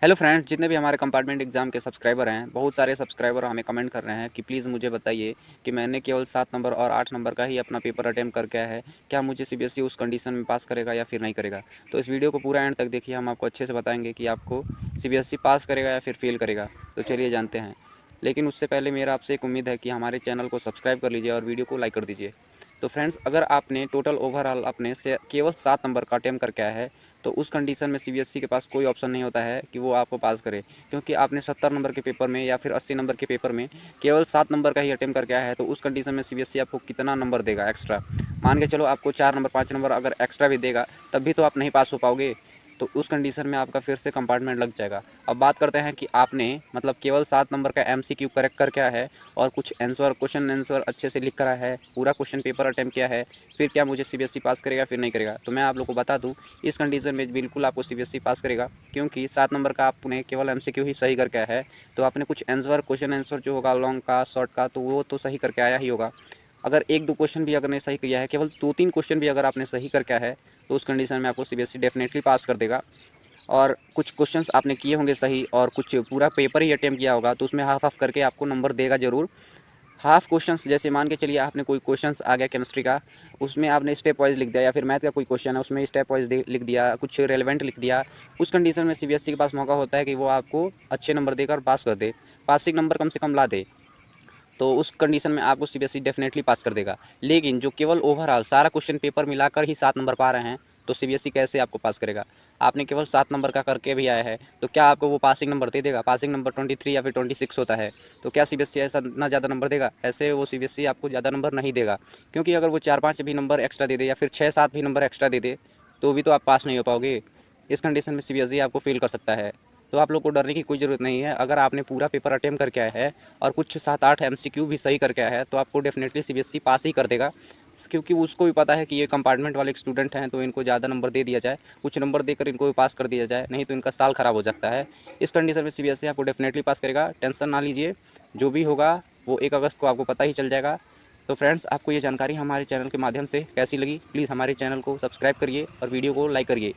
Hello friends, जितने भी हमारे कंपार्टमेंट एग्ज़ाम के सब्सक्राइबर हैं, बहुत सारे सब्सक्राइबर हमें कमेंट कर रहे हैं कि प्लीज़ मुझे बताइए कि मैंने केवल 7 नंबर और 8 नंबर का ही अपना पेपर अटेम्प्ट करके आया है। क्या मुझे सीबीएसई उस कंडीशन में पास करेगा या फिर नहीं करेगा? तो इस वीडियो को पूरा एंड तक देखिए, हम आपको अच्छे से बताएँगे कि आपको सीबीएसई पास करेगा या फिर फेल करेगा। तो चलिए जानते हैं। लेकिन उससे पहले मेरा आपसे एक उम्मीद है कि हमारे चैनल को सब्सक्राइब कर लीजिए और वीडियो को लाइक कर दीजिए। तो फ्रेंड्स, अगर आपने टोटल ओवरऑल अपने से केवल 7 नंबर का अटेम्प्ट करके आया है, तो उस कंडीशन में सीबीएसई के पास कोई ऑप्शन नहीं होता है कि वो आपको पास करे, क्योंकि आपने 70 नंबर के पेपर में या फिर 80 नंबर के पेपर में केवल 7 नंबर का ही अटेम्प्ट करके आया है। तो उस कंडीशन में सीबीएसई आपको कितना नंबर देगा एक्स्ट्रा? मान के चलो आपको 4 नंबर 5 नंबर अगर एक्स्ट्रा भी देगा, तब भी तो आप नहीं पास हो पाओगे। तो उस कंडीशन में आपका फिर से कंपार्टमेंट लग जाएगा। अब बात करते हैं कि आपने मतलब केवल 7 नंबर का एमसीक्यू करेक्ट करके आया है और कुछ आंसर क्वेश्चन आंसर अच्छे से लिख कर आया है, पूरा क्वेश्चन पेपर अटेम्प्ट किया है, फिर क्या मुझे सीबीएसई पास करेगा फिर नहीं करेगा? तो मैं आप लोग को बता दूं, इस कंडीशन में बिल्कुल आपको सीबीएसई पास करेगा, क्योंकि 7 नंबर का आपने केवल एमसीक्यू ही सही करके आया है। तो आपने कुछ आंसर क्वेश्चन आंसर जो होगा लॉन्ग का शॉर्ट का, तो वो तो सही करके आया ही होगा। अगर एक दो क्वेश्चन भी अगर नहीं सही किया है, केवल दो तीन क्वेश्चन भी अगर आपने सही करके आया है, तो उस कंडीशन में आपको सीबीएसई डेफिनेटली पास कर देगा। और कुछ क्वेश्चंस आपने किए होंगे सही और कुछ पूरा पेपर ही अटेम्प्ट किया होगा, तो उसमें हाफ हाफ करके आपको नंबर देगा ज़रूर। हाफ क्वेश्चंस जैसे मान के चलिए आपने कोई क्वेश्चंस आ गया केमिस्ट्री का, उसमें आपने स्टेप वाइज लिख दिया, या फिर मैथ का कोई क्वेश्चन है उसमें स्टेप वाइज लिख दिया, कुछ रेलेवेंट लिख दिया। उस कंडीशन में सीबीएसई के पास मौका होता है कि वो आपको अच्छे नंबर देकर पास कर दे, पासिंग नंबर कम से कम ला दे। तो उस कंडीशन में आपको सीबीएसई डेफिनेटली पास कर देगा। लेकिन जो केवल ओवरऑल सारा क्वेश्चन पेपर मिलाकर ही 7 नंबर पा रहे हैं, तो सीबीएसई कैसे आपको पास करेगा? आपने केवल 7 नंबर का करके भी आया है, तो क्या आपको वो पासिंग नंबर दे देगा? पासिंग नंबर 23 या फिर 26 होता है, तो क्या सीबीएसई ऐसा इतना ज़्यादा नंबर देगा? ऐसे वो सीबीएसई आपको ज़्यादा नंबर नहीं देगा, क्योंकि अगर वो 4-5 भी नंबर एक्स्ट्रा दे दे या फिर 6-7 भी नंबर एक्स्ट्रा दे दे, तो भी तो आप पास नहीं हो पाओगे। इस कंडीशन में सीबीएसई आपको फेल कर सकता है। तो आप लोग को डरने की कोई ज़रूरत नहीं है। अगर आपने पूरा पेपर अटेम्प्ट करके आया है और कुछ 7-8 एमसीक्यू भी सही करके आया है, तो आपको डेफिनेटली सीबीएसई पास ही कर देगा, क्योंकि उसको भी पता है कि ये कंपार्टमेंट वाले स्टूडेंट हैं, तो इनको ज़्यादा नंबर दे दिया जाए, कुछ नंबर देकर इनको भी पास कर दिया जाए, नहीं तो इनका साल ख़राब हो सकता है। इस कंडीशन में सीबीएसई आपको डेफिनेटली पास करेगा, टेंशन ना लीजिए। जो भी होगा वो 1 अगस्त को आपको पता ही चल जाएगा। तो फ्रेंड्स, आपको ये जानकारी हमारे चैनल के माध्यम से कैसी लगी? प्लीज़ हमारे चैनल को सब्सक्राइब करिए और वीडियो को लाइक करिए।